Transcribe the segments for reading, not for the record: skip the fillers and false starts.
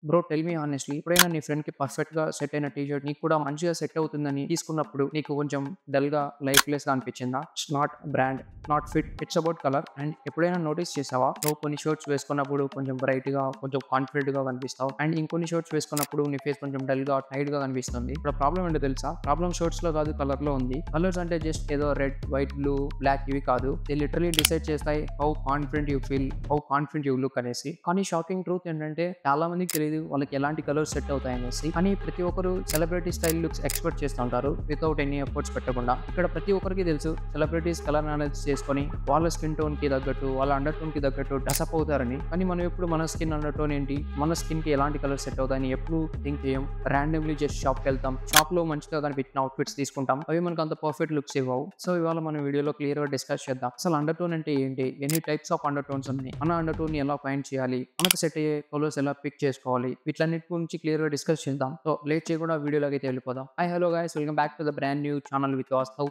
Bro tell me honestly ఎప్పుడైనా నీ ఫ్రెండ్‌కి పర్ఫెక్ట్‌గా సెట్ అయిన టీ షర్ట్ నీకు కూడా మంచిగా సెట్ అవుతుందని తీసుకున్నప్పుడు నీకు కొంచెం డల్‌గా, లైఫ్‌లెస్‌గా అనిపించిందా? It's not brand, not fit, it's about colour. And ఎప్పుడైనా నోటీస్ చేసావా? నువ్వు కొన్ని షర్ట్స్ వేసుకున్నప్పుడు కొంచెం బ్రైట్‌గా, కొంచెం కాన్ఫిడెంట్‌గా కనిపిస్తావు. అండ్ ఇంకొన్ని షర్ట్స్ వేసుకున్నప్పుడు నీ ఫేస్ కొంచెం డల్‌గా, టైట్‌గా కనిపిస్తుంది. ఇక్కడ ప్రాబ్లమ్ ఏంటో తెలుసా? ప్రాబ్లమ్ షర్ట్స్‌లో కాదు కలర్‌లో ఉంది. కలర్స్ అంటే జస్ట్ ఏదో రెడ్, వైట్, బ్లూ, బ్లాక్ ఇవి కాదు. దే లిటరల్లీ డిసైడ్ చేస్తాయి how confident you feel, how confident you look అనేసి. కానీ షాకింగ్ ట్రూత్ ఏంటంటే చాలా మందికి తెలియదు వాళ్ళకి ఎలాంటి కలర్స్ సెట్ అవుతాయనేసి. కానీ ప్రతి ఒక్కరు సెలబ్రిటీ స్టైల్ లుక్స్ ఎక్స్పెక్ట్ చేస్తూ ఉంటారు వితౌట్ ఎనీ ఎఫర్ట్స్ పెట్టకుండా. ఇక్కడ ప్రతి ఒక్కరికి తెలుసు సెలబ్రిటీస్ కలర్ అనాలిసిస్ చేసుకొని వాళ్ళ స్కిన్ టోన్ కి తగ్గట్టు, వాళ్ళ అండర్ టోన్ కి తగ్గట్టు డ్రెస్అప్ అవుతారని. కానీ మనం ఎప్పుడు మన స్కిన్ అండర్ టోన్ ఏంటి, మన స్కిన్ కి ఎలాంటి కలర్ సెట్ అవుతాయని ఎప్పుడు థింక్ చేయం. ర్యాండమ్లీ జస్ట్ షాప్ కి వెళ్తాం, షాప్ లో మంచిగా కనిపించిన అవుట్ఫిట్స్ తీసుకుంటాం, అవి మనకు అంత పర్ఫెక్ట్ లుక్స్ ఇవ్వవు. సో ఇవాళ మనం వీడియోలో క్లియర్ గా డిస్కస్ చేద్దాం అసలు అండర్ టోన్ అంటే ఏంటి, ఎన్ని టైప్స్ ఆఫ్ అండర్ టోన్స్ ఉన్నాయి, మన అండర్ టోన్ ని ఎలా ఫైండ్ చేయాలి, మనకు సెట్ అయ్యే కలర్స్ ఎలా పిక్ చేసుకోవాలి, వీటన్నిటి గురించి క్లియర్ గా డిస్కస్ చేద్దాం. సో లేట్ చేయకుండా వీడియోలోకి అయితే వెళ్ళిపోదాం. Hi hello guys, welcome back to the brand new channel with Vastav,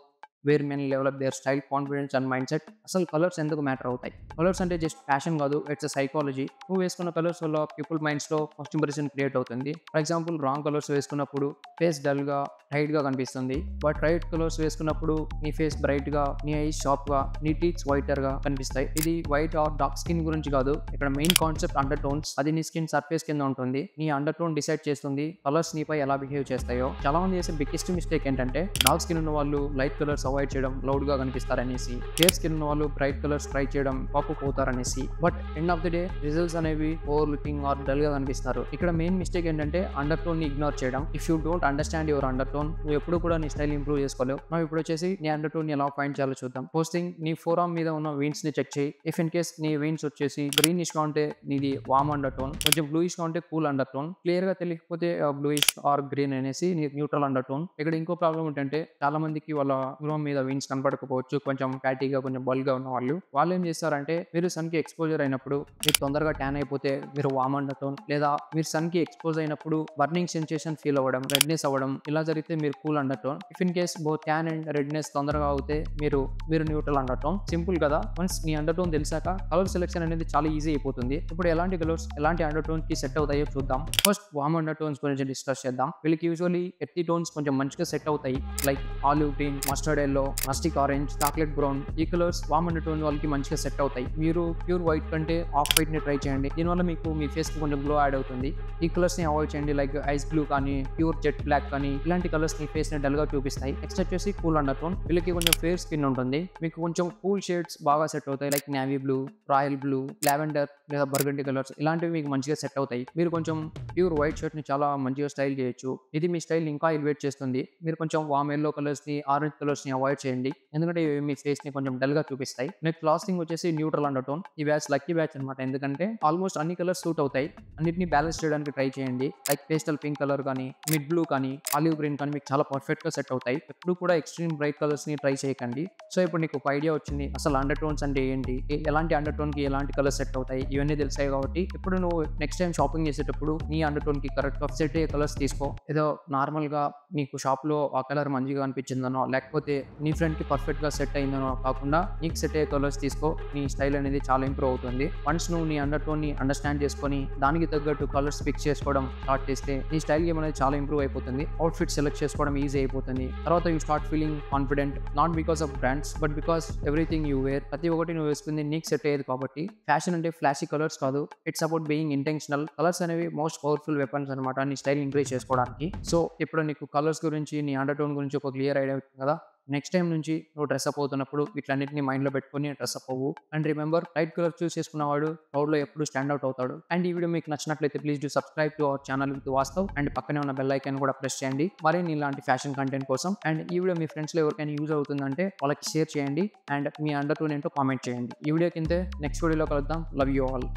where men develop their style, confidence and mind. అసలు కలర్స్ ఎందుకు మ్యాటర్ అవుతాయి? కలర్స్ అంటే జస్ట్ ఫ్యాషన్ కాదు, ఇట్స్ సైకాలజీ. నువ్వు వేసుకున్న కలర్స్ వల్ల పీపుల్ మైండ్స్ లో ఫస్ట్ ఇంప్రెషన్ క్రియేట్ అవుతుంది. ఫర్ ఎగ్జాంపుల్ రాంగ్ కలర్స్ వేసుకున్నప్పుడు ఫేస్ డల్ గా, టైట్ గా కనిపిస్తుంది. బట్ రైట్ కలర్స్ వేసుకున్నప్పుడు నీ ఫేస్ బ్రైట్ గా, నీ ఐస్ షార్ప్ గా, నీ టీత్స్ వైటర్ గా కనిపిస్తాయి. ఇది వైట్ ఆర్ డార్క్ స్కిన్ గురించి కాదు, ఇక్కడ మెయిన్ కాన్సెప్ట్ అండర్ టోన్స్. అది నీ స్కిన్ సర్ఫేస్ కింద ఉంటుంది. నీ అండర్ టోన్ డిసైడ్ చేస్తుంది కలర్స్ నీపై ఎలా బిహేవ్ చేస్తాయో. చాలా మంది చేసే బిగ్గెస్ట్ మిస్టేక్ ఏంటంటే డార్క్ స్కిన్ ఉన్న వాళ్ళు లైట్ కలర్స్ అవాయిడ్ చేయడం, లౌడ్ గా కనిపిస్తారనేసి, ఫేర్ స్కిన్ ఉన్న వాళ్ళు బ్రైట్ కలర్స్ ట్రై చేయడం, పాప్ పోతారనేసి. But end of the day results అనేవి ఓవర్ లుకింగ్ ఆర్ డల్ గా కనిపిస్తారు. ఇక్కడ మెయిన్ మిస్టేక్ ఏంటంటే అండర్ టోన్ ని ఇగ్నోర్ చేయడం. If you don't understand your undertone, నువ్వు ఎప్పుడు కూడా నీ స్టైల్ ఇంప్రూవ్ చేసుకోలేవు. మనం ఇప్పుడు వచ్చేసి నీ అండర్ టోన్ ని ఎలా ఫైండ్ చేయాలో చూద్దాం. ఫస్ట్ థింగ్, నీ ఫోర్ ఆర్మ్ మీద ఉన్న వెయిన్స్ ని చెక్ చేయి. ఇఫ్ ఇన్ కేస్ నీ వెయిన్స్ వచ్చేసి గ్రీనిష్ గా ఉంటే నీది వామ్ అండర్ టోన్, కొంచెం బ్లూయిష్ గా ఉంటే కూల్ అండర్ టోన్, క్లియర్ గా తెలియకపోతే బ్లూయిష్ ఆర్ గ్రీన్ అనేసి న్యూట్రల్ అండర్ టోన్. ఇక్కడ ఇంకో ప్రాబ్లం ఏంటంటే చాలా మందికి వాళ్ళ ఫోర్ మీద వెయిన్స్ కనపడకపోవచ్చు, కొంచెం ఫ్యాటీగా, కొంచెం బల్గా ఉన్న వాళ్ళు ఏం చేస్తారంటే, మీరు సన్ కి ఎక్స్పోజర్ అయినప్పుడు మీరు తొందరగా ట్యాన్ అయిపోతే మీరు వామ్ అండర్ టోన్, లేదా మీరు సన్ కి ఎక్స్పోజ్ అయినప్పుడు బర్నింగ్ సెన్సేషన్ ఫీల్ అవ్వడం, రెడ్నెస్ అవ్వడం, ఇలా జరిగితే మీరు cool under tone. If in case both tan and redness తొందరగా అవుతే మీరు న్యూట్రల్ అండర్ టోన్. సింపుల్ కదా. వన్స్ మీ అండర్ టోన్ తెలిసాక కలర్ సెలెక్షన్ అనేది చాలా ఈజీ అయిపోతుంది. ఇప్పుడు ఎలాంటి కలర్స్ ఎలాంటి అండర్ టోన్ కి సెట్ అవుతాయో చూద్దాం. ఫస్ట్ వామ్ అండర్ టోన్స్ గురించి డిస్కస్ చేద్దాం. వీళ్ళకి యూజువల్లీ ఎర్తీ టోన్స్ కొంచెం మంచిగా సెట్ అవుతాయి, like olive green, mustard yellow, rustic orange, chocolate brown. ఈ కలర్స్ వామ్ అండర్ టోన్ వాళ్ళకి మంచిగా సెట్ అవుతాయి. మీరు ప్యూర్ వైట్ కంటే ఆఫ్ వైట్ ని ట్రై చేయండి, దీనివల్ల మీకు మీ ఫేస్ కి కొంచెం గ్లో యాడ్ అవుతుంది. ఈ కలర్స్ ని అవాయిడ్ చేయండి, లైక్ ఐస్ బ్లూ కానీ, ప్యూర్ జెట్ బ్లాక్ కానీ, ఇలాంటి కలర్స్ నీ ఫేస్ ని డల్ గా చూపిస్తాయి. నెక్స్ట్ వచ్చేసి కూల్ అండర్ టోన్. వీళ్ళకి కొంచెం ఫేర్ స్కిన్ ఉంటుంది, మీకు కొంచెం కూల్ షేడ్స్ బాగా సెట్ అవుతాయి, like navy blue, royal blue, lavender లేదా బర్గండి కలర్స్. ఇలాంటివి మీకు మంచిగా సెట్ అవుతాయి. మీరు కొంచెం ప్యూర్ వైట్ షర్ట్ ని చాలా మంచిగా స్టైల్ చేయొచ్చు, ఇది మీ స్టైల్ ఇంకా ఎలివేట్ చేస్తుంది. మీరు కొంచెం వామ్ ఎల్లో కలర్స్ ని, ఆరెంజ్ కలర్స్ ని అవాయిడ్ చేయండి, ఎందుకంటే ఇవి మీ ఫేస్ ని కొంచెం డల్ గా చూపిస్తాయి. నెక్స్ట్ లాస్ట్ థింగ్ వచ్చేసి న్యూట్రల్ అండర్ టోన్. ఈ బ్యాచ్ లక్కీ బ్యాచ్ అనమాట, ఎందుకంటే ఆల్మోస్ట్ అన్ని కలర్స్ సూట్ అవుతాయి. అన్నిటిని బ్యాలెన్స్ చేయడానికి ట్రై చేయండి, లైక్ పేస్టల్ పింక్ కలర్ కానీ, మిడ్ బ్లూ కానీ, ఆలివ్ గ్రీన్ కానీ మీకు చాలా పర్ఫెక్ట్ గా సెట్ అవుతాయి. ఎప్పుడు కూడా ఎక్స్ట్రీమ్ బ్రైట్ కలర్స్ ని ట్రై చేయకండి. సో ఇప్పుడు నీకు ఒక ఐడియా వచ్చింది అసలు అండర్ టోన్స్ అంటే ఏంటి, ఎలాంటి అండర్ టోన్ కి ఎలాంటి కలర్స్ సెట్ అవుతాయి, ఇవన్నీ తెలిసాయి. కాబట్టి ఇప్పుడు నువ్వు నెక్స్ట్ టైం షాపింగ్ చేసేటప్పుడు నీ అండర్ టోన్ కి కరెక్ట్ గా సెట్ అయ్యే కలర్స్ తీసుకో. ఏదో నార్మల్ గా నీకు షాప్ లో ఆ కలర్ మంచిగా అనిపించిందనో, లేకపోతే నీ ఫ్రెండ్ కి పర్ఫెక్ట్ గా సెట్ అయిందనో కాకుండా నీకు సెట్ అయ్యే కలర్స్ తీసుకో. నీ స్టైల్ అనేది చాలా ఇంప్రూవ్ అవుతుంది. వన్స్ నువ్వు నీ అండర్ టోన్ ని అండర్స్టాండ్ చేసుకొని దానికి తగ్గట్టు కలర్స్ పిక్ చేసుకోవడం స్టార్ట్ చేస్తే నీ స్టైల్ గేమ్ అనేది చాలా ఇంప్రూవ్ అయిపోతుంది. అవుట్ఫిట్ సెలెక్ట్ చేసుకోవడం ఈజీ అయిపోతుంది. తర్వాత you start feeling confident, not because of brands but because everything you wear. ప్రతి ఒక్కటి నువ్వు వేసుకుంది నీకు సెట్ అయ్యేది కాబట్టి. ఫ్యాషన్ అంటే ఫ్లాషీ కలర్స్ కాదు, it's about being intentional. Colours అనేవి మోస్ట్ పవర్ఫుల్ వెపన్స్ అనమాట నీ స్టైల్ ఇంక్రీజ్ చేసుకోవడానికి. సో ఇప్పుడు నీకు కలర్స్ గురించి, నీ అండర్ టోన్ గురించి ఒక క్లియర్ ఐడియా వచ్చింది కదా. నెక్స్ట్ టైం నుంచి నువ్వు డ్రెస్అప్ అవుతున్నప్పుడు వీటన్నిటిని మైండ్లో పెట్టుకుని డ్రెస్అప్ అవ్వు. And remember, light colour choose చేసుకున్నవాడు క్రౌడ్లో ఎప్పుడు స్టాండ్ అవుట్ అవుతాడు. అండ్ ఈ వీడియో మీకు నచ్చినట్లయితే please do subscribe to our channel with Vaastav, and పక్కనే ఉన్న బెల్ ఐకాన్ కూడా ప్రెస్ చేయండి మరిన్ని ఇలాంటి ఫ్యాషన్ కంటెంట్ కోసం. అండ్ ఈ వీడియో మీ ఫ్రెండ్స్లో ఎవరికైనా యూజ్ అవుతుందంటే వాళ్ళకి షేర్ చేయండి, అండ్ మీ అండర్ టోన్ ఏంటో కామెంట్ చేయండి. ఈ వీడియో కింద నెక్స్ట్ వీడియోలో కలుద్దాం. Love you all.